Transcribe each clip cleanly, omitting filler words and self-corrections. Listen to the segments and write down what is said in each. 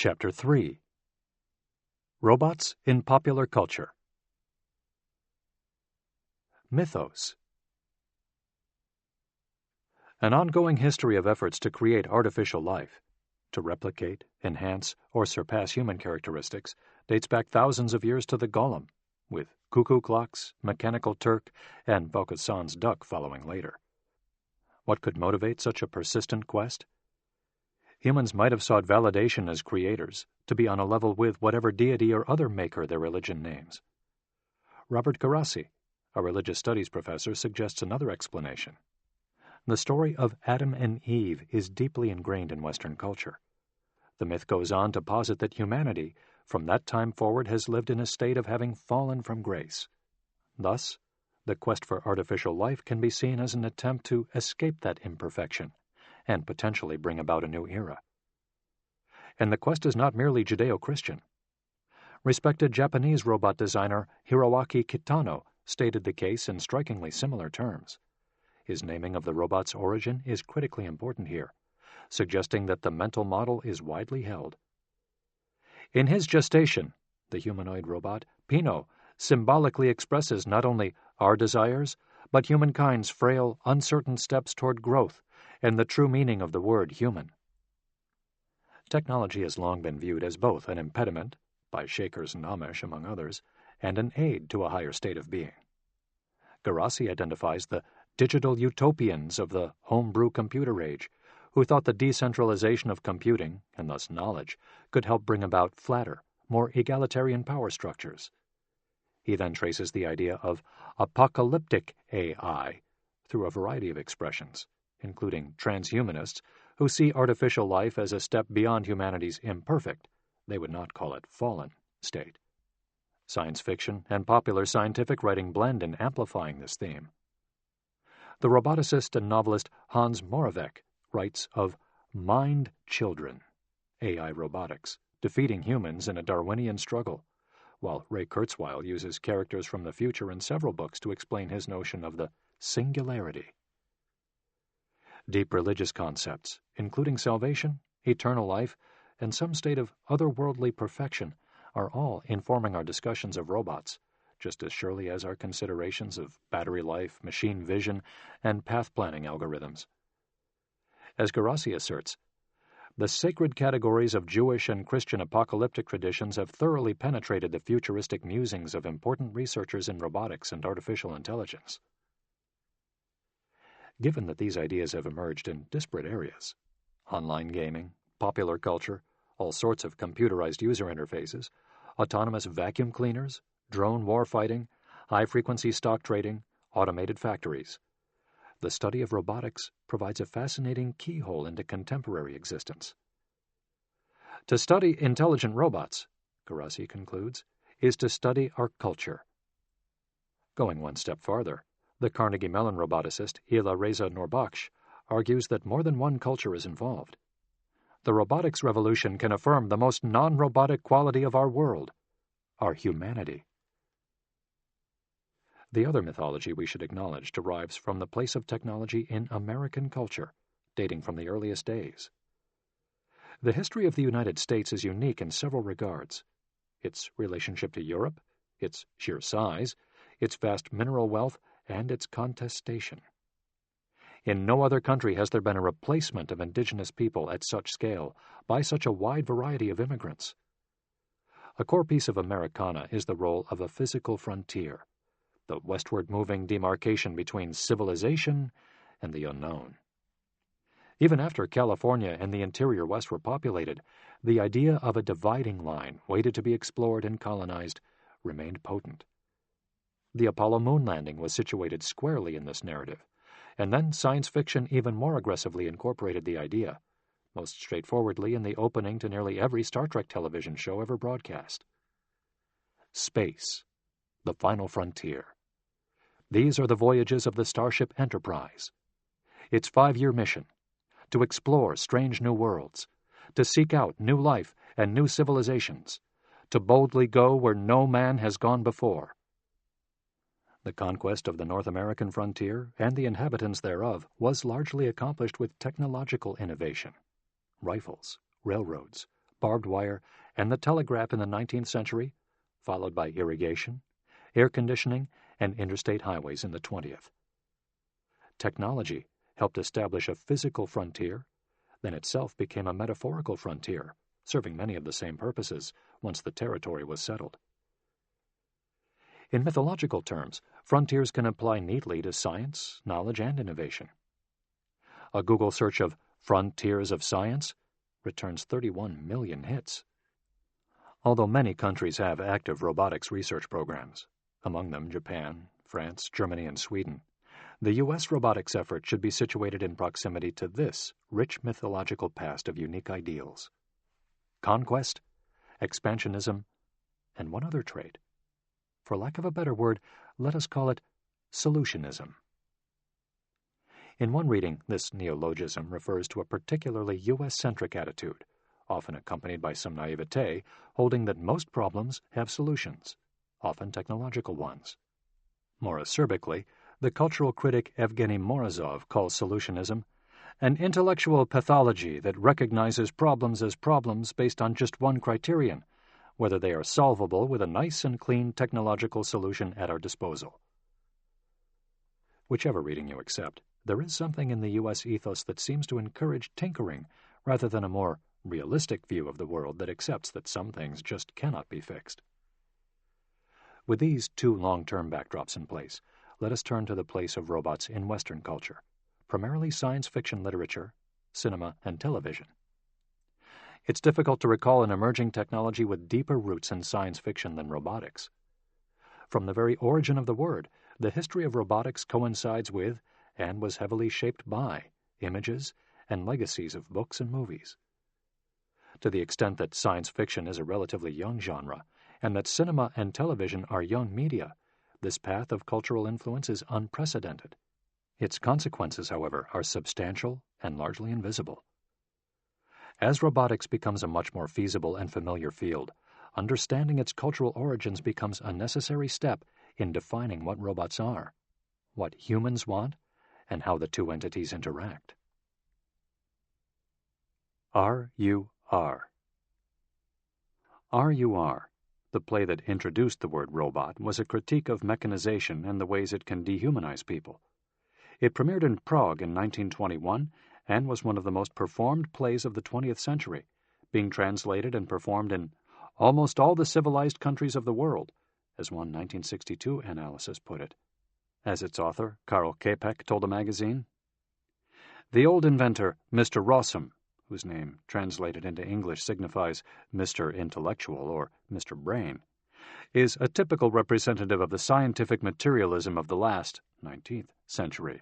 Chapter 3 Robots in Popular Culture. Mythos. An ongoing history of efforts to create artificial life, to replicate, enhance, or surpass human characteristics, dates back thousands of years to the golem, with cuckoo clocks, Mechanical Turk, and Vaucanson duck following later. What could motivate such a persistent quest? Humans might have sought validation as creators, to be on a level with whatever deity or other maker their religion names. Robert Gerasi, a religious studies professor, suggests another explanation. The story of Adam and Eve is deeply ingrained in Western culture. The myth goes on to posit that humanity, from that time forward, has lived in a state of having fallen from grace. Thus, the quest for artificial life can be seen as an attempt to escape that imperfection and potentially bring about a new era. And the quest is not merely Judeo-Christian. Respected Japanese robot designer Hiroaki Kitano stated the case in strikingly similar terms. His naming of the robot's origin is critically important here, suggesting that the mental model is widely held. In his gestation, the humanoid robot, Pinot, symbolically expresses not only our desires, but humankind's frail, uncertain steps toward growth and the true meaning of the word human. Technology has long been viewed as both an impediment, by Shakers and Amish among others, and an aid to a higher state of being. Gerasi identifies the digital utopians of the homebrew computer age, who thought the decentralization of computing, and thus knowledge, could help bring about flatter, more egalitarian power structures. He then traces the idea of apocalyptic AI through a variety of expressions, including transhumanists, who see artificial life as a step beyond humanity's imperfect, they would not call it fallen, state. Science fiction and popular scientific writing blend in amplifying this theme. The roboticist and novelist Hans Moravec writes of mind children, AI robotics, defeating humans in a Darwinian struggle, while Ray Kurzweil uses characters from the future in several books to explain his notion of the singularity. Deep religious concepts, including salvation, eternal life, and some state of otherworldly perfection, are all informing our discussions of robots, just as surely as our considerations of battery life, machine vision, and path planning algorithms. As Gerasi asserts, the sacred categories of Jewish and Christian apocalyptic traditions have thoroughly penetrated the futuristic musings of important researchers in robotics and artificial intelligence. Given that these ideas have emerged in disparate areas, online gaming, popular culture, all sorts of computerized user interfaces, autonomous vacuum cleaners, drone warfighting, high-frequency stock trading, automated factories, the study of robotics provides a fascinating keyhole into contemporary existence. To study intelligent robots, Gerasi concludes, is to study our culture. Going one step farther, the Carnegie Mellon roboticist Hila Reza Noorbakhsh argues that more than one culture is involved. The robotics revolution can affirm the most non-robotic quality of our world, our humanity. The other mythology we should acknowledge derives from the place of technology in American culture, dating from the earliest days. The history of the United States is unique in several regards: its relationship to Europe, its sheer size, its vast mineral wealth, and its contestation. In no other country has there been a replacement of indigenous people at such scale by such a wide variety of immigrants. A core piece of Americana is the role of a physical frontier, the westward-moving demarcation between civilization and the unknown. Even after California and the interior West were populated, the idea of a dividing line waited to be explored and colonized remained potent. The Apollo moon landing was situated squarely in this narrative, and then science fiction even more aggressively incorporated the idea, most straightforwardly in the opening to nearly every Star Trek television show ever broadcast. Space, the final frontier. These are the voyages of the Starship Enterprise. Its 5-year mission: to explore strange new worlds, to seek out new life and new civilizations, to boldly go where no man has gone before. The conquest of the North American frontier and the inhabitants thereof was largely accomplished with technological innovation. Rifles, railroads, barbed wire, and the telegraph in the 19th century, followed by irrigation, air conditioning, and interstate highways in the 20th. Technology helped establish a physical frontier, then itself became a metaphorical frontier, serving many of the same purposes once the territory was settled. In mythological terms, frontiers can apply neatly to science, knowledge, and innovation. A Google search of "frontiers of science" returns 31 million hits. Although many countries have active robotics research programs, among them Japan, France, Germany, and Sweden, the U.S. robotics effort should be situated in proximity to this rich mythological past of unique ideals: conquest, expansionism, and one other trait. For lack of a better word, let us call it solutionism. In one reading, this neologism refers to a particularly U.S.-centric attitude, often accompanied by some naivete, holding that most problems have solutions, often technological ones. More acerbically, the cultural critic Evgeny Morozov calls solutionism an intellectual pathology that recognizes problems as problems based on just one criterion, whether they are solvable with a nice and clean technological solution at our disposal. Whichever reading you accept, there is something in the U.S. ethos that seems to encourage tinkering rather than a more realistic view of the world that accepts that some things just cannot be fixed. With these two long-term backdrops in place, let us turn to the place of robots in Western culture, primarily science fiction literature, cinema, and television. It's difficult to recall an emerging technology with deeper roots in science fiction than robotics. From the very origin of the word, the history of robotics coincides with, and was heavily shaped by, images and legacies of books and movies. To the extent that science fiction is a relatively young genre, and that cinema and television are young media, this path of cultural influence is unprecedented. Its consequences, however, are substantial and largely invisible. As robotics becomes a much more feasible and familiar field, understanding its cultural origins becomes a necessary step in defining what robots are, what humans want, and how the two entities interact. R.U.R. R.U.R., the play that introduced the word robot, was a critique of mechanization and the ways it can dehumanize people. It premiered in Prague in 1921 and was one of the most performed plays of the 20th century, being translated and performed in almost all the civilized countries of the world, as one 1962 analysis put it. As its author, Karl Čapek, told a magazine, "The old inventor, Mr. Rossum, whose name translated into English signifies Mr. Intellectual or Mr. Brain, is a typical representative of the scientific materialism of the last 19th century.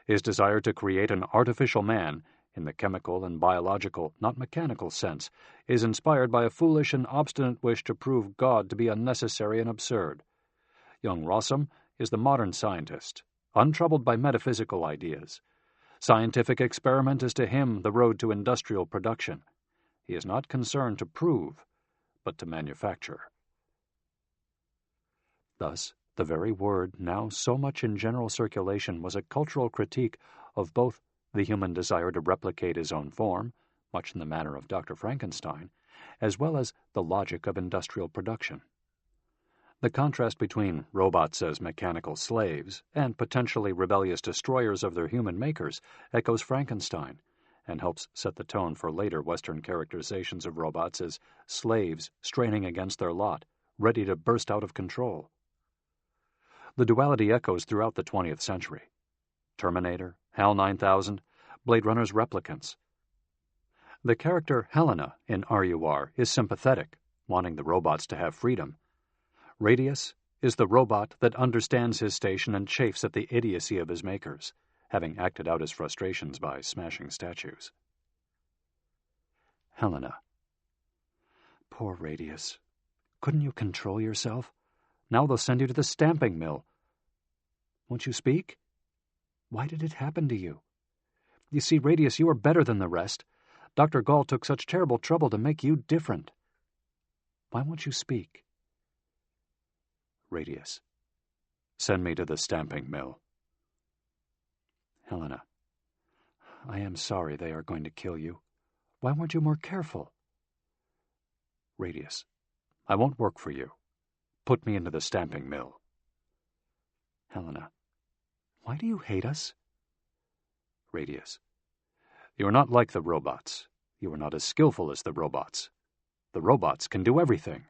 His desire to create an artificial man, in the chemical and biological, not mechanical sense, is inspired by a foolish and obstinate wish to prove God to be unnecessary and absurd. Young Rossum is the modern scientist, untroubled by metaphysical ideas. Scientific experiment is to him the road to industrial production. He is not concerned to prove, but to manufacture." Thus, the very word now so much in general circulation was a cultural critique of both the human desire to replicate his own form, much in the manner of Dr. Frankenstein, as well as the logic of industrial production. The contrast between robots as mechanical slaves and potentially rebellious destroyers of their human makers echoes Frankenstein and helps set the tone for later Western characterizations of robots as slaves straining against their lot, ready to burst out of control. The duality echoes throughout the 20th century. Terminator, HAL 9000, Blade Runner's replicants. The character Helena in RUR is sympathetic, wanting the robots to have freedom. Radius is the robot that understands his station and chafes at the idiocy of his makers, having acted out his frustrations by smashing statues. Helena. Poor Radius. Couldn't you control yourself? Now they'll send you to the stamping mill. Won't you speak? Why did it happen to you? You see, Radius, you are better than the rest. Dr. Gall took such terrible trouble to make you different. Why won't you speak? Radius. Send me to the stamping mill. Helena. I am sorry they are going to kill you. Why weren't you more careful? Radius. I won't work for you. Put me into the stamping mill. Helena. Why do you hate us? Radius. You are not like the robots. You are not as skillful as the robots. The robots can do everything.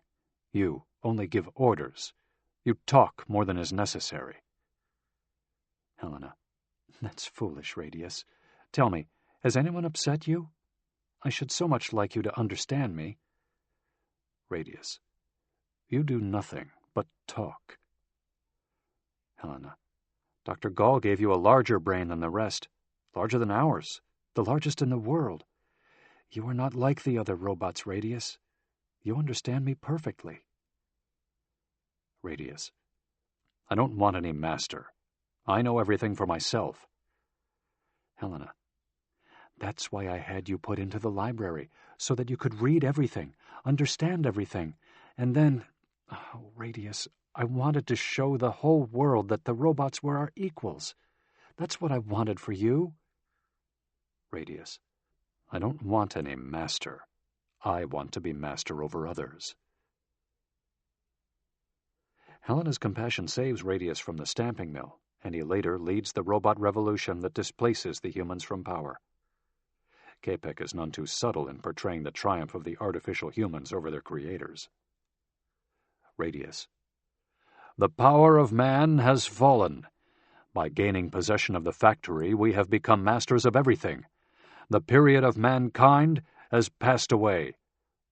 You only give orders. You talk more than is necessary. Helena. That's foolish, Radius. Tell me, has anyone upset you? I should so much like you to understand me. Radius. You do nothing but talk. Helena. Dr. Gall gave you a larger brain than the rest, larger than ours, the largest in the world. You are not like the other robots, Radius. You understand me perfectly. Radius. I don't want any master. I know everything for myself. Helena. That's why I had you put into the library, so that you could read everything, understand everything, and then... Oh, Radius, I wanted to show the whole world that the robots were our equals. That's what I wanted for you. Radius. I don't want any master. I want to be master over others. Helena's compassion saves Radius from the stamping mill, and he later leads the robot revolution that displaces the humans from power. Capek is none too subtle in portraying the triumph of the artificial humans over their creators. Radius. The power of man has fallen. By gaining possession of the factory, we have become masters of everything. The period of mankind has passed away.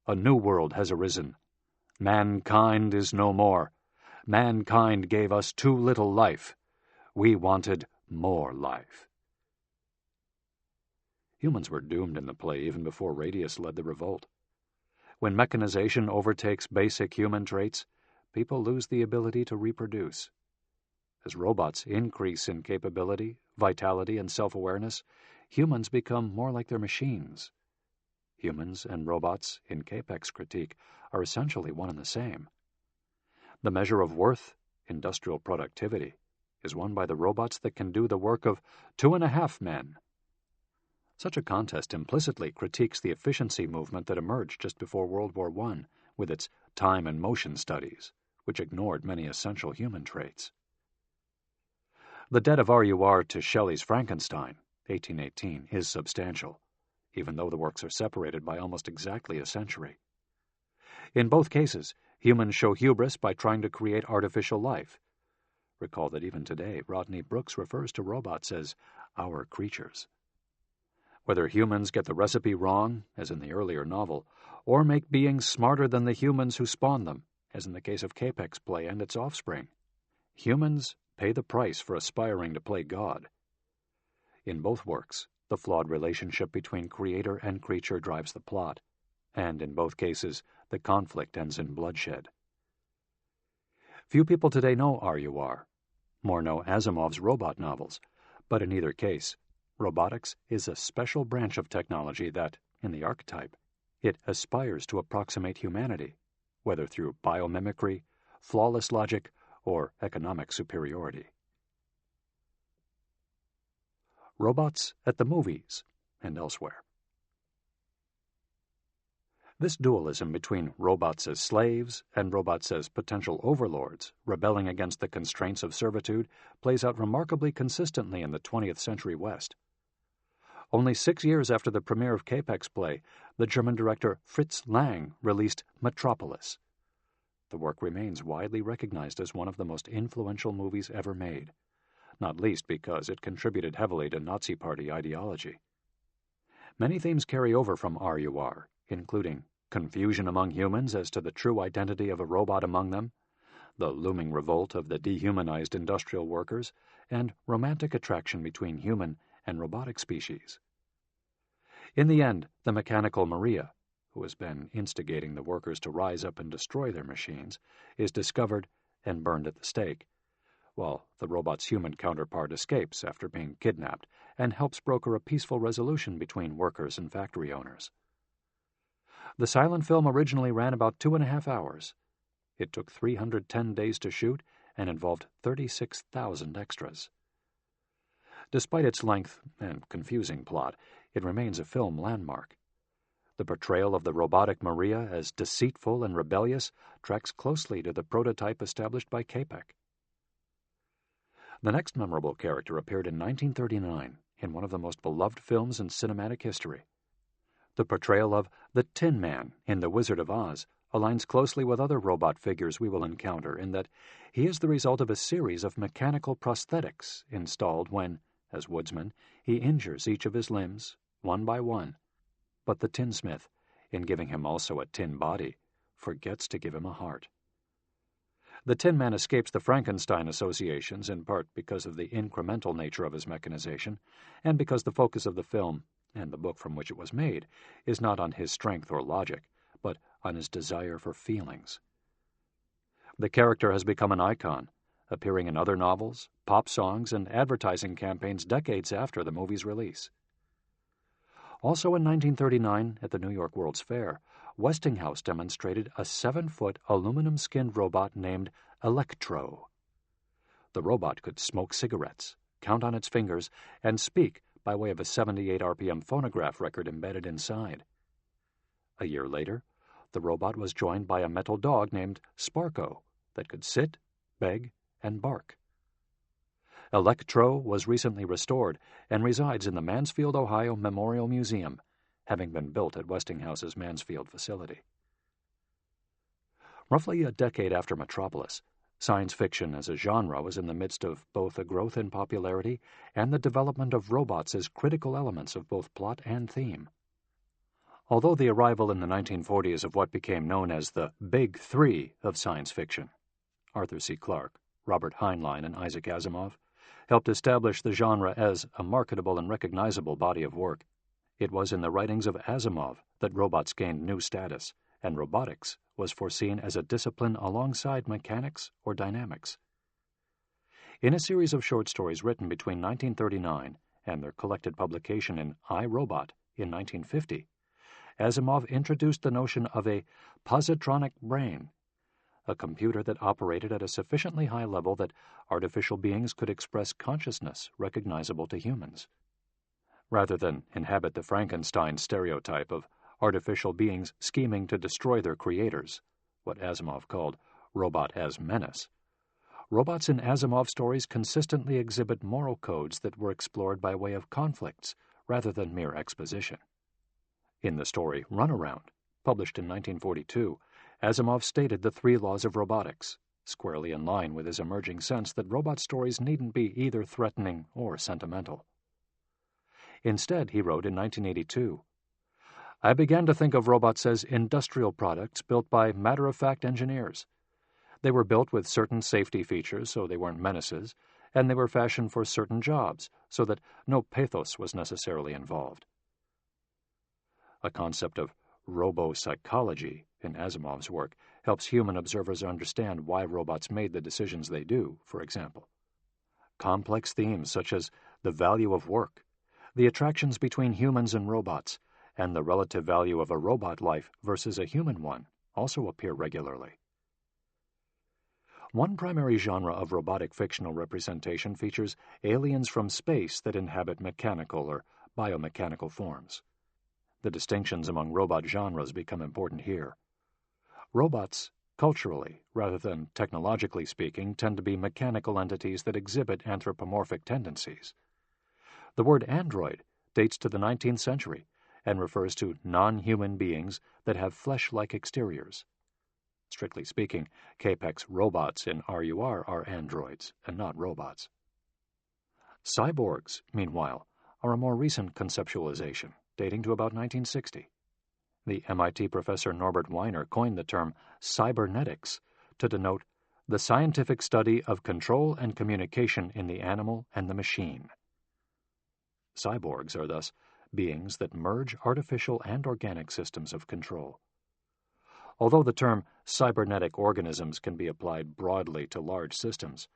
A new world has arisen. Mankind is no more. Mankind gave us too little life. We wanted more life. Humans were doomed in the play even before Radius led the revolt. When mechanization overtakes basic human traits, people lose the ability to reproduce. As robots increase in capability, vitality, and self-awareness, humans become more like their machines. Humans and robots, in Capek's critique, are essentially one and the same. The measure of worth, industrial productivity, is won by the robots that can do the work of 2.5 men. Such a contest implicitly critiques the efficiency movement that emerged just before World War I, with its time and motion studies, which ignored many essential human traits. The debt of R.U.R. to Shelley's Frankenstein, 1818, is substantial, even though the works are separated by almost exactly a century. In both cases, humans show hubris by trying to create artificial life. Recall that even today, Rodney Brooks refers to robots as our creatures. Whether humans get the recipe wrong, as in the earlier novel, or make beings smarter than the humans who spawn them, as in the case of Capek's play and its offspring, humans pay the price for aspiring to play God. In both works, the flawed relationship between creator and creature drives the plot, and in both cases, the conflict ends in bloodshed. Few people today know R.U.R. More know Asimov's robot novels, but in either case, robotics is a special branch of technology that, in the archetype, it aspires to approximate humanity, whether through biomimicry, flawless logic, or economic superiority. Robots at the movies and elsewhere. This dualism between robots as slaves and robots as potential overlords rebelling against the constraints of servitude plays out remarkably consistently in the 20th century West. Only 6 years after the premiere of Capek's play, the German director Fritz Lang released Metropolis. The work remains widely recognized as one of the most influential movies ever made, not least because it contributed heavily to Nazi Party ideology. Many themes carry over from R.U.R., including confusion among humans as to the true identity of a robot among them, the looming revolt of the dehumanized industrial workers, and romantic attraction between human and robotic species. In the end, the mechanical Maria, who has been instigating the workers to rise up and destroy their machines, is discovered and burned at the stake, while the robot's human counterpart escapes after being kidnapped and helps broker a peaceful resolution between workers and factory owners. The silent film originally ran about 2.5 hours. It took 310 days to shoot and involved 36,000 extras. Despite its length and confusing plot, it remains a film landmark. The portrayal of the robotic Maria as deceitful and rebellious tracks closely to the prototype established by Čapek. The next memorable character appeared in 1939 in one of the most beloved films in cinematic history. The portrayal of the Tin Man in The Wizard of Oz aligns closely with other robot figures we will encounter in that he is the result of a series of mechanical prosthetics installed when, as woodsman, he injures each of his limbs, one by one. But the tinsmith, in giving him also a tin body, forgets to give him a heart. The Tin Man escapes the Frankenstein associations in part because of the incremental nature of his mechanization, and because the focus of the film, and the book from which it was made, is not on his strength or logic, but on his desire for feelings. The character has become an icon, appearing in other novels, pop songs, and advertising campaigns decades after the movie's release. Also in 1939, at the New York World's Fair, Westinghouse demonstrated a 7-foot aluminum-skinned robot named Electro. The robot could smoke cigarettes, count on its fingers, and speak by way of a 78 RPM phonograph record embedded inside. A year later, the robot was joined by a metal dog named Sparko that could sit, beg, and bark. Electro was recently restored and resides in the Mansfield, Ohio Memorial Museum, having been built at Westinghouse's Mansfield facility. Roughly a decade after Metropolis, science fiction as a genre was in the midst of both a growth in popularity and the development of robots as critical elements of both plot and theme. Although the arrival in the 1940s of what became known as the Big Three of science fiction, Arthur C. Clarke, Robert Heinlein, and Isaac Asimov, helped establish the genre as a marketable and recognizable body of work, it was in the writings of Asimov that robots gained new status, and robotics was foreseen as a discipline alongside mechanics or dynamics. In a series of short stories written between 1939 and their collected publication in I, Robot in 1950, Asimov introduced the notion of a positronic brain, a computer that operated at a sufficiently high level that artificial beings could express consciousness recognizable to humans. Rather than inhabit the Frankenstein stereotype of artificial beings scheming to destroy their creators, what Asimov called robot as menace, robots in Asimov stories consistently exhibit moral codes that were explored by way of conflicts rather than mere exposition. In the story Runaround, published in 1942, Asimov stated the 3 laws of robotics, squarely in line with his emerging sense that robot stories needn't be either threatening or sentimental. Instead, he wrote in 1982, "I began to think of robots as industrial products built by matter-of-fact engineers. They were built with certain safety features so they weren't menaces, and they were fashioned for certain jobs so that no pathos was necessarily involved." A concept of robo-psychology in Asimov's work helps human observers understand why robots made the decisions they do, for example. Complex themes such as the value of work, the attractions between humans and robots, and the relative value of a robot life versus a human one also appear regularly. One primary genre of robotic fictional representation features aliens from space that inhabit mechanical or biomechanical forms. The distinctions among robot genres become important here. Robots, culturally, rather than technologically speaking, tend to be mechanical entities that exhibit anthropomorphic tendencies. The word android dates to the 19th century and refers to non-human beings that have flesh-like exteriors. Strictly speaking, Čapek's robots in RUR are androids and not robots. Cyborgs, meanwhile, are a more recent conceptualization, dating to about 1960. The MIT professor Norbert Weiner coined the term cybernetics to denote the scientific study of control and communication in the animal and the machine. Cyborgs are thus beings that merge artificial and organic systems of control. Although the term cybernetic organisms can be applied broadly to large systems,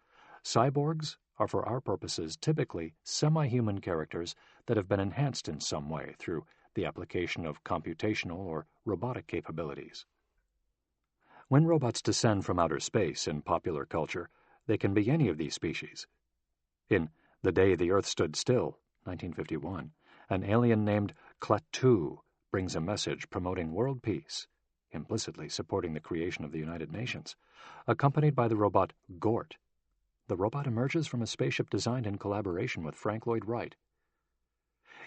cyborgs are for our purposes typically semi-human characters that have been enhanced in some way through the application of computational or robotic capabilities. When robots descend from outer space in popular culture, they can be any of these species. In The Day the Earth Stood Still, 1951, an alien named Klaatu brings a message promoting world peace, implicitly supporting the creation of the United Nations, accompanied by the robot Gort. The robot emerges from a spaceship designed in collaboration with Frank Lloyd Wright.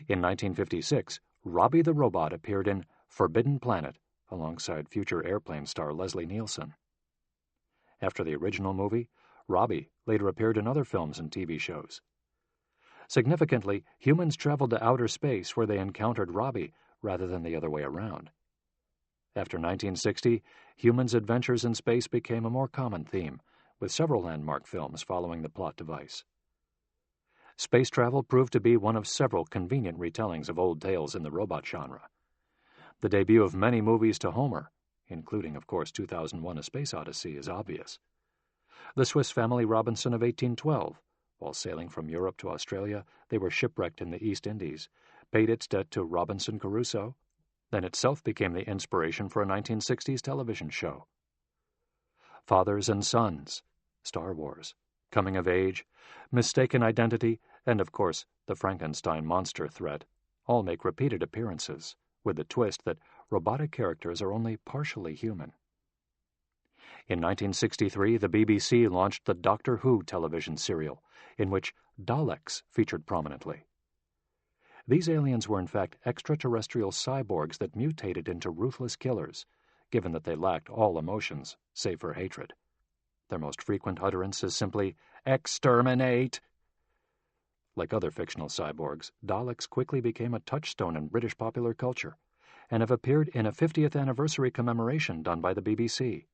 In 1956, Robbie the Robot appeared in Forbidden Planet alongside future Airplane star Leslie Nielsen. After the original movie, Robbie later appeared in other films and TV shows. Significantly, humans traveled to outer space where they encountered Robbie rather than the other way around. After 1960, humans' adventures in space became a more common theme, with several landmark films following the plot device. Space travel proved to be one of several convenient retellings of old tales in the robot genre. The debut of many movies to Homer, including, of course, 2001: A Space Odyssey, is obvious. The Swiss Family Robinson of 1812, while sailing from Europe to Australia, they were shipwrecked in the East Indies, paid its debt to Robinson Crusoe, then itself became the inspiration for a 1960s television show. Fathers and Sons, Star Wars, Coming of Age, Mistaken Identity, and, of course, the Frankenstein monster threat all make repeated appearances, with the twist that robotic characters are only partially human. In 1963, the BBC launched the Doctor Who television serial, in which Daleks featured prominently. These aliens were in fact extraterrestrial cyborgs that mutated into ruthless killers, given that they lacked all emotions, save for hatred. Their most frequent utterance is simply, "Exterminate!" Like other fictional cyborgs, Daleks quickly became a touchstone in British popular culture, and have appeared in a 50th anniversary commemoration done by the BBC.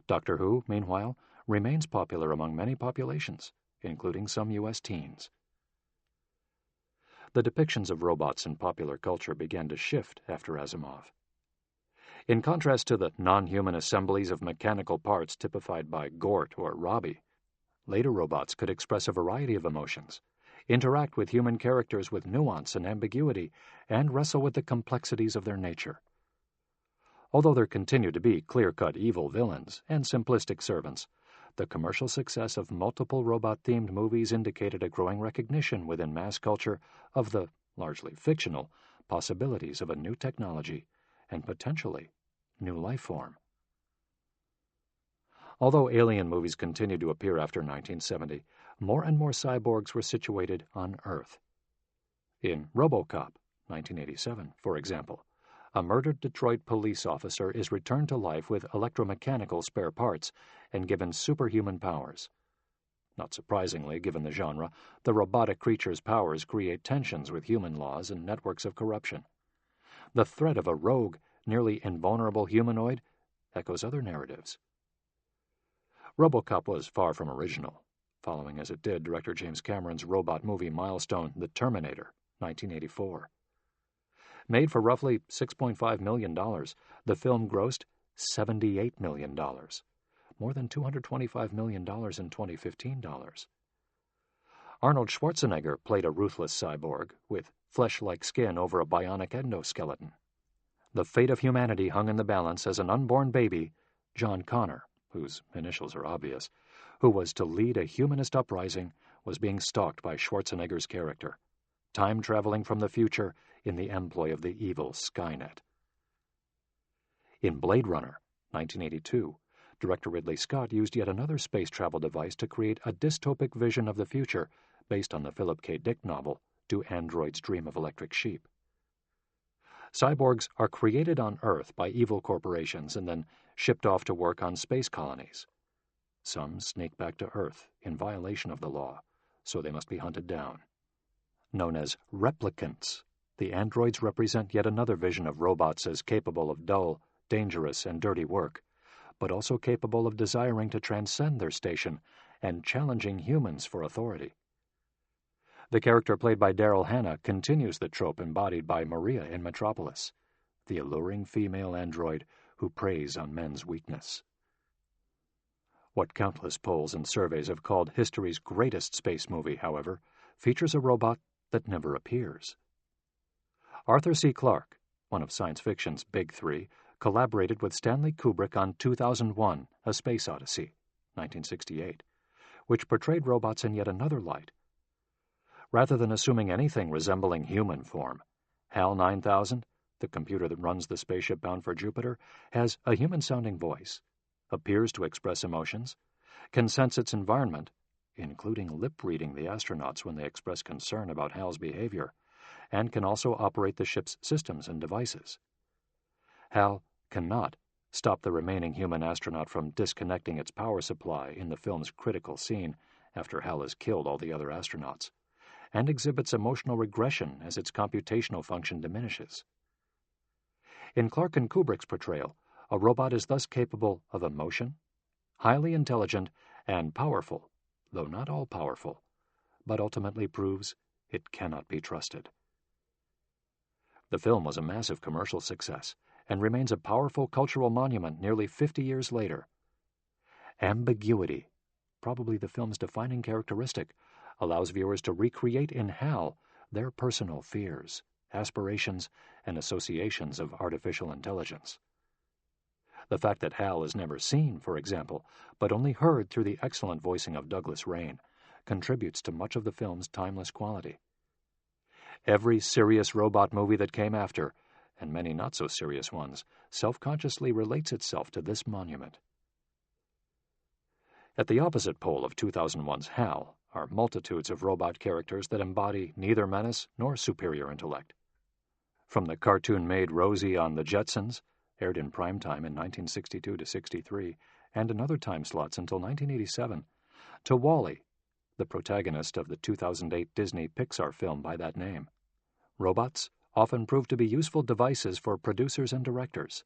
Doctor Who, meanwhile, remains popular among many populations, including some U.S. teens. The depictions of robots in popular culture began to shift after Asimov. In contrast to the non-human assemblies of mechanical parts typified by Gort or Robbie, later robots could express a variety of emotions, interact with human characters with nuance and ambiguity, and wrestle with the complexities of their nature. Although there continue to be clear-cut evil villains and simplistic servants, the commercial success of multiple robot-themed movies indicated a growing recognition within mass culture of the, largely fictional, possibilities of a new technology and potentially new life form. Although alien movies continued to appear after 1970, more and more cyborgs were situated on Earth. In RoboCop, 1987, for example, a murdered Detroit police officer is returned to life with electromechanical spare parts and given superhuman powers. Not surprisingly, given the genre, the robotic creature's powers create tensions with human laws and networks of corruption. The threat of a rogue, nearly invulnerable humanoid echoes other narratives. RoboCop was far from original, following as it did director James Cameron's robot movie milestone The Terminator, 1984. Made for roughly $6.5 million, the film grossed $78 million, more than $225 million in 2015 dollars. Arnold Schwarzenegger played a ruthless cyborg with flesh-like skin over a bionic endoskeleton. The fate of humanity hung in the balance as an unborn baby, John Connor, whose initials are obvious, who was to lead a humanist uprising, was being stalked by Schwarzenegger's character, time-traveling from the future in the employ of the evil Skynet. In Blade Runner, 1982, director Ridley Scott used yet another space travel device to create a dystopic vision of the future based on the Philip K. Dick novel, Do Androids Dream of Electric Sheep? Cyborgs are created on Earth by evil corporations and then shipped off to work on space colonies. Some sneak back to Earth in violation of the law, so they must be hunted down. Known as replicants, the androids represent yet another vision of robots as capable of dull, dangerous, and dirty work, but also capable of desiring to transcend their station and challenging humans for authority. The character played by Daryl Hannah continues the trope embodied by Maria in Metropolis, the alluring female android who preys on men's weakness. What countless polls and surveys have called history's greatest space movie, however, features a robot that never appears. Arthur C. Clarke, one of science fiction's big three, collaborated with Stanley Kubrick on 2001: A Space Odyssey, 1968, which portrayed robots in yet another light. Rather than assuming anything resembling human form, HAL 9000, the computer that runs the spaceship bound for Jupiter, has a human-sounding voice, appears to express emotions, can sense its environment, including lip-reading the astronauts when they express concern about HAL's behavior, and can also operate the ship's systems and devices. HAL cannot stop the remaining human astronaut from disconnecting its power supply in the film's critical scene after HAL has killed all the other astronauts, and exhibits emotional regression as its computational function diminishes. In Clark and Kubrick's portrayal, a robot is thus capable of emotion, highly intelligent, and powerful, though not all-powerful, but ultimately proves it cannot be trusted. The film was a massive commercial success and remains a powerful cultural monument nearly 50 years later. Ambiguity, probably the film's defining characteristic, allows viewers to recreate in HAL their personal fears, aspirations, and associations of artificial intelligence. The fact that HAL is never seen, for example, but only heard through the excellent voicing of Douglas Rain, contributes to much of the film's timeless quality. Every serious robot movie that came after, and many not-so-serious ones, self-consciously relates itself to this monument. At the opposite pole of 2001's HAL are multitudes of robot characters that embody neither menace nor superior intellect. From the cartoon-made Rosie on The Jetsons, aired in primetime in 1962-63, and in other time slots until 1987, to WALL-E, the protagonist of the 2008 Disney Pixar film by that name. Robots often proved to be useful devices for producers and directors.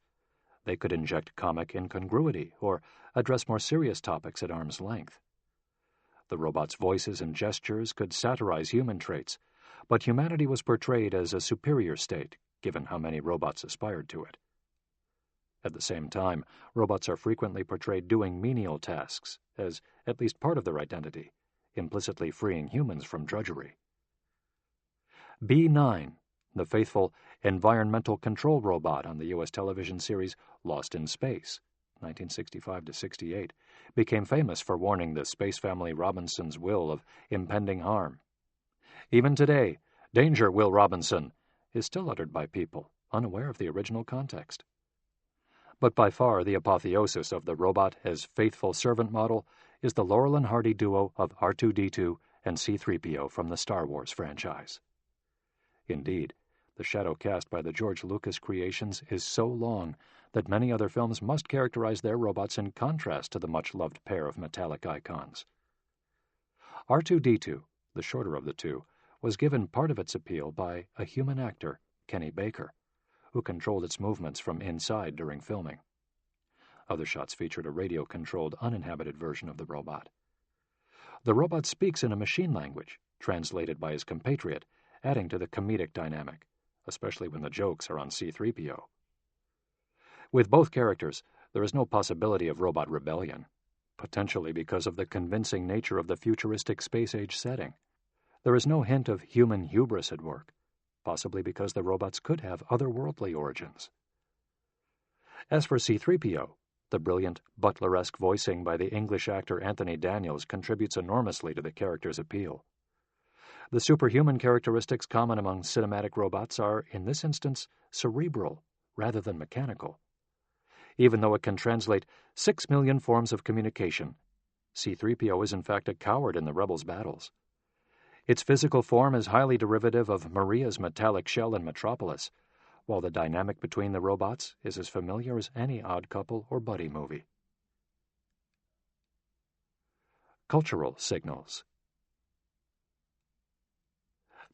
They could inject comic incongruity or address more serious topics at arm's length. The robots' voices and gestures could satirize human traits, but humanity was portrayed as a superior state, given how many robots aspired to it. At the same time, robots are frequently portrayed doing menial tasks as at least part of their identity, implicitly freeing humans from drudgery. B9, the faithful environmental control robot on the U.S. television series Lost in Space, 1965-68, became famous for warning the space family Robinson's Will of impending harm. Even today, "Danger, Will Robinson," is still uttered by people, unaware of the original context. But by far the apotheosis of the robot as faithful servant model is the Laurel and Hardy duo of R2-D2 and C-3PO from the Star Wars franchise. Indeed, the shadow cast by the George Lucas creations is so long that many other films must characterize their robots in contrast to the much-loved pair of metallic icons. R2-D2, the shorter of the two, was given part of its appeal by a human actor, Kenny Baker, who controlled its movements from inside during filming. Other shots featured a radio-controlled, uninhabited version of the robot. The robot speaks in a machine language, translated by his compatriot, adding to the comedic dynamic, especially when the jokes are on C-3PO. With both characters, there is no possibility of robot rebellion, potentially because of the convincing nature of the futuristic space-age setting. There is no hint of human hubris at work, possibly because the robots could have otherworldly origins. As for C-3PO, the brilliant, butleresque voicing by the English actor Anthony Daniels contributes enormously to the character's appeal. The superhuman characteristics common among cinematic robots are, in this instance, cerebral rather than mechanical. Even though it can translate 6 million forms of communication, C-3PO is in fact a coward in the Rebels' battles. Its physical form is highly derivative of Maria's metallic shell in Metropolis, while the dynamic between the robots is as familiar as any Odd Couple or Buddy movie. Cultural signals.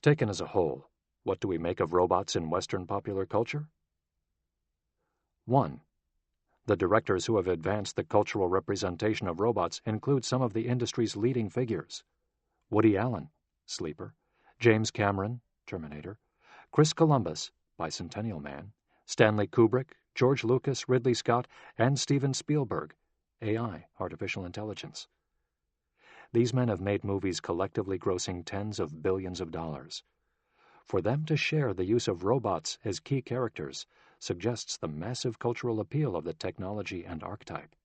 Taken as a whole, what do we make of robots in Western popular culture? 1. The directors who have advanced the cultural representation of robots include some of the industry's leading figures: Woody Allen, Sleeper; James Cameron, Terminator; Chris Columbus, Bicentennial Man; Stanley Kubrick, George Lucas, Ridley Scott, and Steven Spielberg, AI, Artificial Intelligence. These men have made movies collectively grossing tens of billions of dollars. For them to share the use of robots as key characters suggests the massive cultural appeal of the technology and archetype.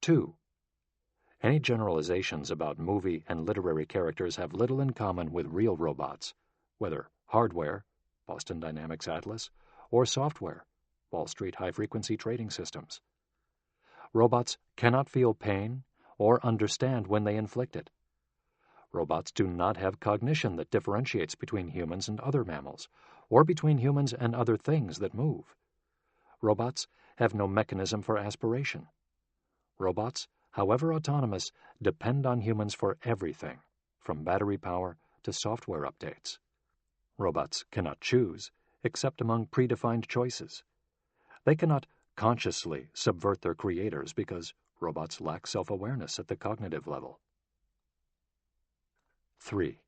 2. Any generalizations about movie and literary characters have little in common with real robots, whether hardware, Boston Dynamics Atlas, or software, Wall Street high-frequency trading systems. Robots cannot feel pain or understand when they inflict it. Robots do not have cognition that differentiates between humans and other mammals, or between humans and other things that move. Robots have no mechanism for aspiration. Robots, however autonomous, depend on humans for everything, from battery power to software updates. Robots cannot choose, except among predefined choices. They cannot consciously subvert their creators because robots lack self-awareness at the cognitive level. 3.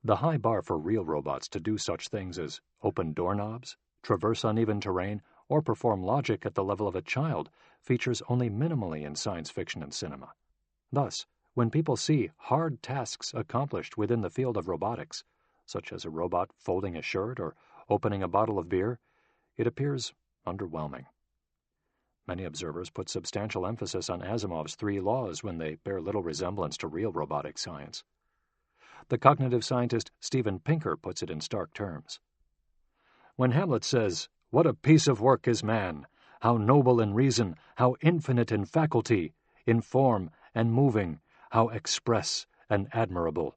The high bar for real robots to do such things as open doorknobs, traverse uneven terrain, or perform logic at the level of a child features only minimally in science fiction and cinema. Thus, when people see hard tasks accomplished within the field of robotics, such as a robot folding a shirt or opening a bottle of beer, it appears underwhelming. Many observers put substantial emphasis on Asimov's 3 laws when they bear little resemblance to real robotic science. The cognitive scientist Steven Pinker puts it in stark terms. When Hamlet says, "What a piece of work is man! How noble in reason, how infinite in faculty, in form and moving, how express and admirable,"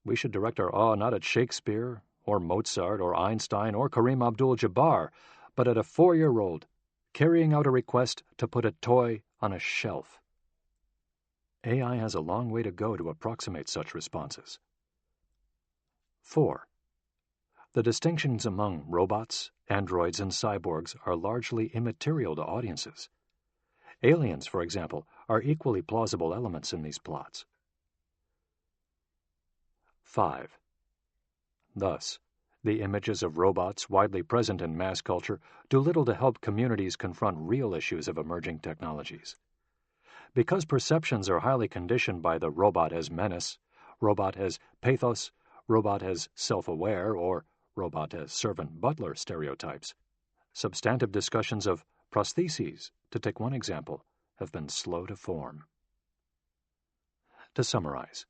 we should direct our awe not at Shakespeare, or Mozart, or Einstein, or Kareem Abdul-Jabbar, but at a 4-year-old carrying out a request to put a toy on a shelf. AI has a long way to go to approximate such responses. 4. The distinctions among robots, androids, and cyborgs are largely immaterial to audiences. Aliens, for example, are equally plausible elements in these plots. 5. Thus, the images of robots widely present in mass culture do little to help communities confront real issues of emerging technologies. Because perceptions are highly conditioned by the robot as menace, robot as pathos, robot as self-aware, or robot as servant-butler stereotypes, substantive discussions of prostheses, to take one example, have been slow to form. To summarize,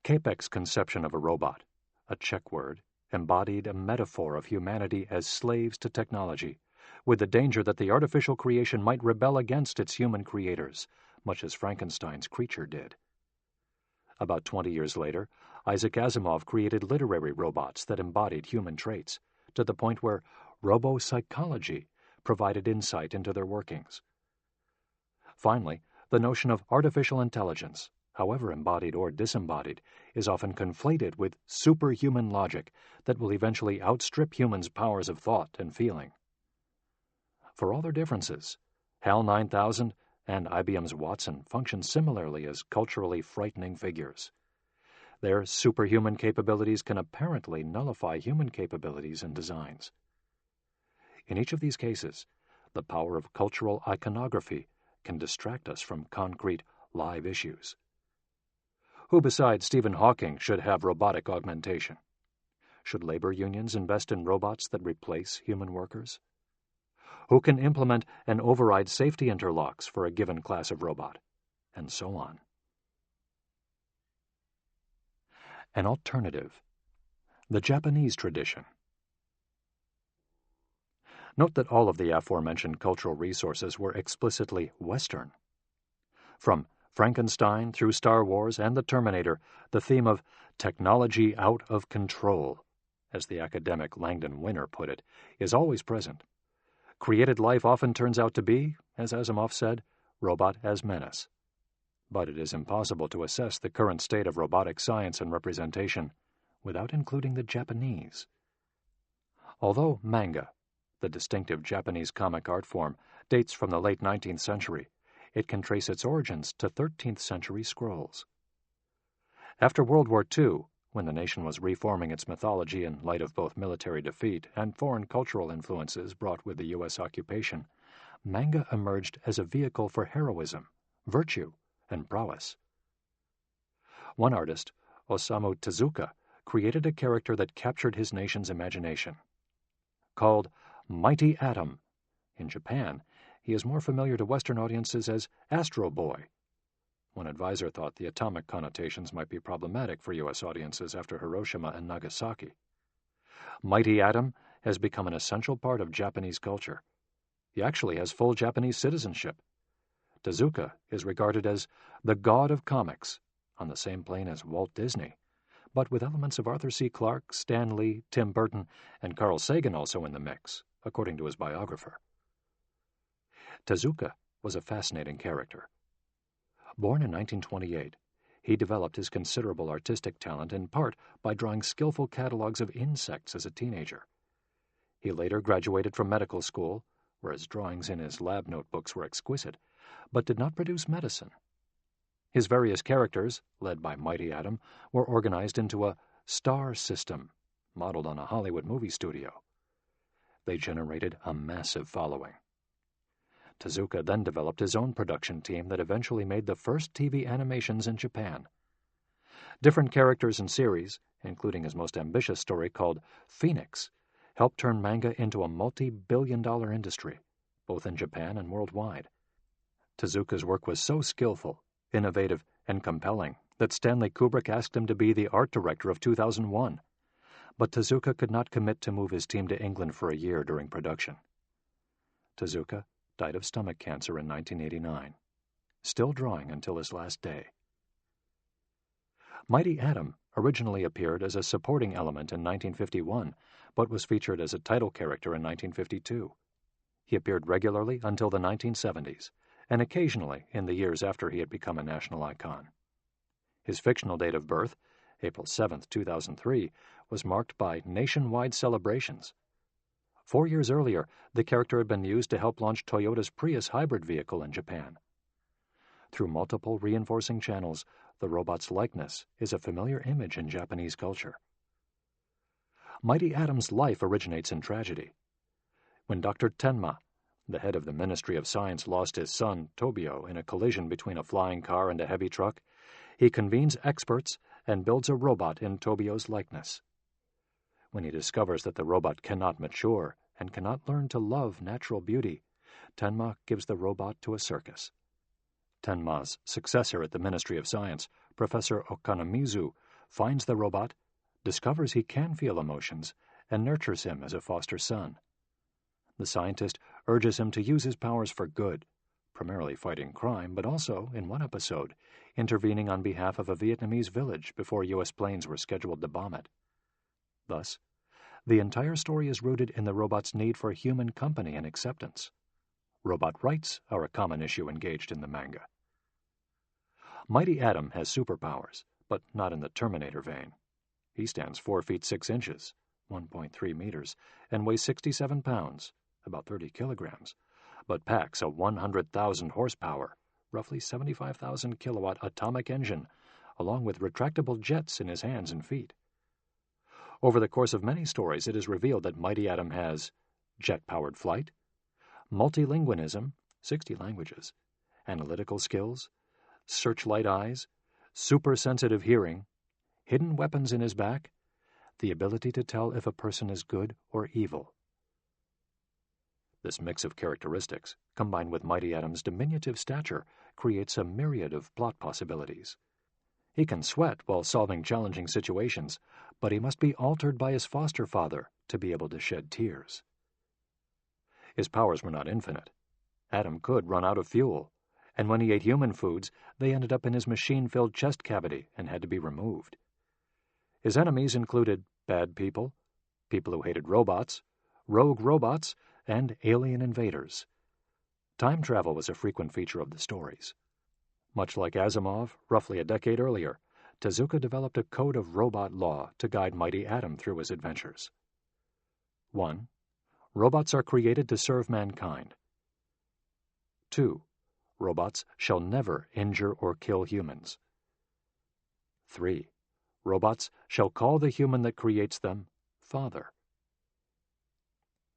Capek's conception of a robot, a check word, embodied a metaphor of humanity as slaves to technology, with the danger that the artificial creation might rebel against its human creators, much as Frankenstein's creature did. About 20 years later, Isaac Asimov created literary robots that embodied human traits, to the point where robo-psychology provided insight into their workings. Finally, the notion of artificial intelligence, however embodied or disembodied, is often conflated with superhuman logic that will eventually outstrip humans' powers of thought and feeling. For all their differences, HAL 9000 and IBM's Watson function similarly as culturally frightening figures. Their superhuman capabilities can apparently nullify human capabilities and designs. In each of these cases, the power of cultural iconography can distract us from concrete, live issues. Who besides Stephen Hawking should have robotic augmentation? Should labor unions invest in robots that replace human workers? Who can implement and override safety interlocks for a given class of robot? And so on. An alternative. The Japanese tradition. Note that all of the aforementioned cultural resources were explicitly Western. From Frankenstein through Star Wars and the Terminator, the theme of technology out of control, as the academic Langdon Winner put it, is always present. Created life often turns out to be, as Asimov said, robot as menace. But it is impossible to assess the current state of robotic science and representation without including the Japanese. Although manga, the distinctive Japanese comic art form, dates from the late 19th century, it can trace its origins to 13th century scrolls. After World War II, when the nation was reforming its mythology in light of both military defeat and foreign cultural influences brought with the U.S. occupation, manga emerged as a vehicle for heroism, virtue, and prowess. One artist, Osamu Tezuka, created a character that captured his nation's imagination. Called Mighty Atom, in Japan, he is more familiar to Western audiences as Astro Boy. One advisor thought the atomic connotations might be problematic for U.S. audiences after Hiroshima and Nagasaki. Mighty Atom has become an essential part of Japanese culture. He actually has full Japanese citizenship. Tezuka is regarded as the god of comics, on the same plane as Walt Disney, but with elements of Arthur C. Clarke, Stan Lee, Tim Burton, and Carl Sagan also in the mix, according to his biographer. Tezuka was a fascinating character. Born in 1928, he developed his considerable artistic talent in part by drawing skillful catalogs of insects as a teenager. He later graduated from medical school, where his drawings in his lab notebooks were exquisite, but did not produce medicine. His various characters, led by Mighty Atom, were organized into a star system, modeled on a Hollywood movie studio. They generated a massive following. Tezuka then developed his own production team that eventually made the first TV animations in Japan. Different characters and series, including his most ambitious story called Phoenix, helped turn manga into a multi-billion-dollar industry, both in Japan and worldwide. Tezuka's work was so skillful, innovative, and compelling that Stanley Kubrick asked him to be the art director of 2001. But Tezuka could not commit to move his team to England for a year during production. Tezuka died of stomach cancer in 1989, still drawing until his last day. Mighty Atom originally appeared as a supporting element in 1951, but was featured as a title character in 1952. He appeared regularly until the 1970s, and occasionally in the years after he had become a national icon. His fictional date of birth, April 7, 2003, was marked by nationwide celebrations. 4 years earlier, the character had been used to help launch Toyota's Prius hybrid vehicle in Japan. Through multiple reinforcing channels, the robot's likeness is a familiar image in Japanese culture. Mighty Atom's life originates in tragedy. When Dr. Tenma, the head of the Ministry of Science, lost his son, Tobio, in a collision between a flying car and a heavy truck, he convenes experts and builds a robot in Tobio's likeness. When he discovers that the robot cannot mature and cannot learn to love natural beauty, Tenma gives the robot to a circus. Tenma's successor at the Ministry of Science, Professor Okanamizu, finds the robot, discovers he can feel emotions, and nurtures him as a foster son. The scientist urges him to use his powers for good, primarily fighting crime, but also, in one episode, intervening on behalf of a Vietnamese village before U.S. planes were scheduled to bomb it. Thus, the entire story is rooted in the robot's need for human company and acceptance. Robot rights are a common issue engaged in the manga. Mighty Atom has superpowers, but not in the Terminator vein. He stands 4 feet 6 inches, 1.3 meters, and weighs 67 pounds, about 30 kilograms, but packs a 100,000 horsepower, roughly 75,000 kilowatt atomic engine, along with retractable jets in his hands and feet. Over the course of many stories, it is revealed that Mighty Atom has jet-powered flight, multilingualism, 60 languages, analytical skills, searchlight eyes, super-sensitive hearing, hidden weapons in his back, the ability to tell if a person is good or evil. This mix of characteristics, combined with Mighty Atom's diminutive stature, creates a myriad of plot possibilities. He can sweat while solving challenging situations, but he must be altered by his foster father to be able to shed tears. His powers were not infinite. Atom could run out of fuel, and when he ate human foods, they ended up in his machine-filled chest cavity and had to be removed. His enemies included bad people, people who hated robots, rogue robots, and alien invaders. Time travel was a frequent feature of the stories. Much like Asimov, roughly a decade earlier, Tezuka developed a code of robot law to guide Mighty Atom through his adventures. 1. Robots are created to serve mankind. 2. Robots shall never injure or kill humans. 3. Robots shall call the human that creates them Father.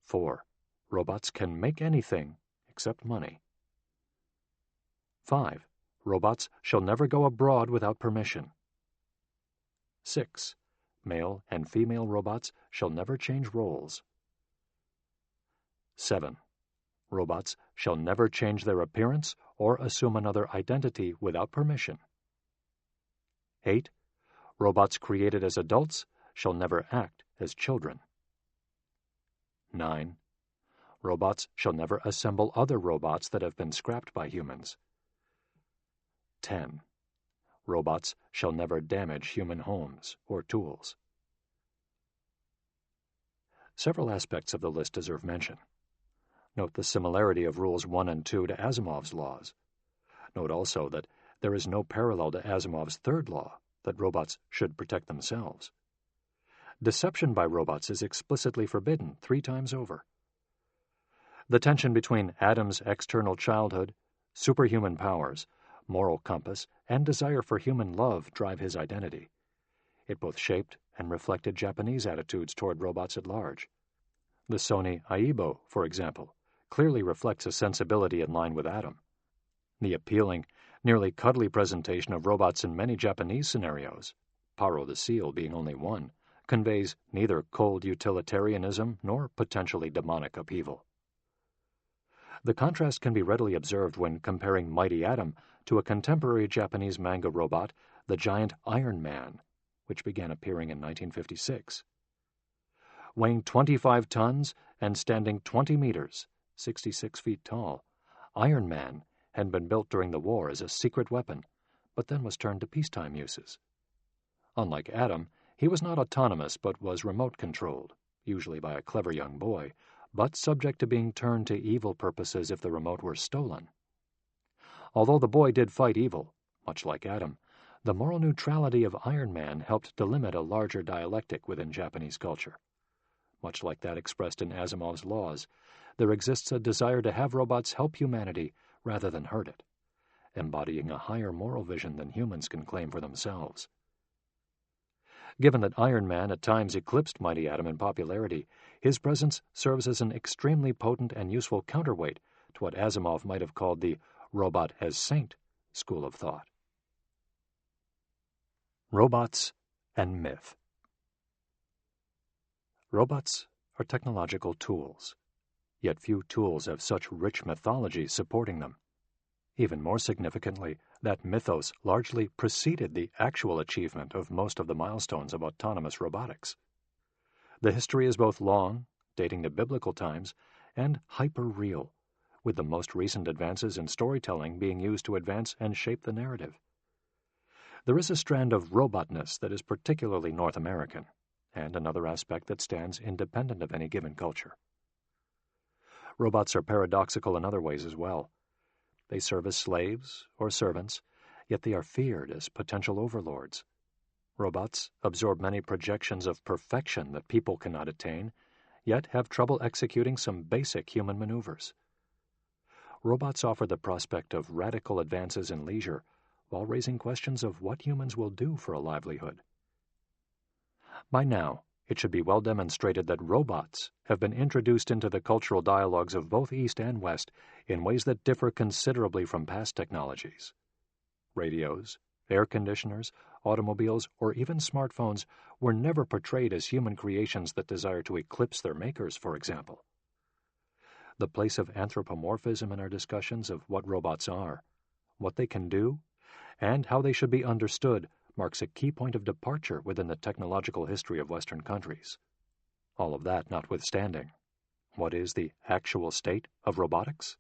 4. Robots can make anything except money. 5. Robots shall never go abroad without permission. 6. Male and female robots shall never change roles. 7. Robots shall never change their appearance or assume another identity without permission. 8. Robots created as adults shall never act as children. 9. Robots shall never assemble other robots that have been scrapped by humans. 10. Robots shall never damage human homes or tools. Several aspects of the list deserve mention. Note the similarity of Rules 1 and 2 to Asimov's laws. Note also that there is no parallel to Asimov's third law, that robots should protect themselves. Deception by robots is explicitly forbidden 3 times over. The tension between Adam's external childhood, superhuman powers, moral compass, and desire for human love drive his identity. It both shaped and reflected Japanese attitudes toward robots at large. The Sony Aibo, for example, clearly reflects a sensibility in line with Adam. The appealing, nearly cuddly presentation of robots in many Japanese scenarios, Paro the Seal being only one, conveys neither cold utilitarianism nor potentially demonic upheaval. The contrast can be readily observed when comparing Mighty Adam to a contemporary Japanese manga robot, the giant Iron Man, which began appearing in 1956. Weighing 25 tons and standing 20 meters, 66 feet tall, Iron Man had been built during the war as a secret weapon, but then was turned to peacetime uses. Unlike Adam, he was not autonomous but was remote-controlled, usually by a clever young boy, but subject to being turned to evil purposes if the remote were stolen. Although the boy did fight evil, much like Adam, the moral neutrality of Iron Man helped delimit a larger dialectic within Japanese culture. Much like that expressed in Asimov's laws, there exists a desire to have robots help humanity rather than hurt it, embodying a higher moral vision than humans can claim for themselves. Given that Iron Man at times eclipsed Mighty Adam in popularity, his presence serves as an extremely potent and useful counterweight to what Asimov might have called the robot as saint school of thought. Robots and myth. Robots are technological tools, yet few tools have such rich mythology supporting them. Even more significantly, that mythos largely preceded the actual achievement of most of the milestones of autonomous robotics. The history is both long, dating to biblical times, and hyper-real, with the most recent advances in storytelling being used to advance and shape the narrative. There is a strand of robotness that is particularly North American, and another aspect that stands independent of any given culture. Robots are paradoxical in other ways as well. They serve as slaves or servants, yet they are feared as potential overlords. Robots absorb many projections of perfection that people cannot attain, yet have trouble executing some basic human maneuvers. Robots offer the prospect of radical advances in leisure, while raising questions of what humans will do for a livelihood. By now, it should be well demonstrated that robots have been introduced into the cultural dialogues of both East and West in ways that differ considerably from past technologies. Radios, air conditioners, automobiles, or even smartphones were never portrayed as human creations that desire to eclipse their makers, for example. The place of anthropomorphism in our discussions of what robots are, what they can do, and how they should be understood marks a key point of departure within the technological history of Western countries. All of that notwithstanding, what is the actual state of robotics?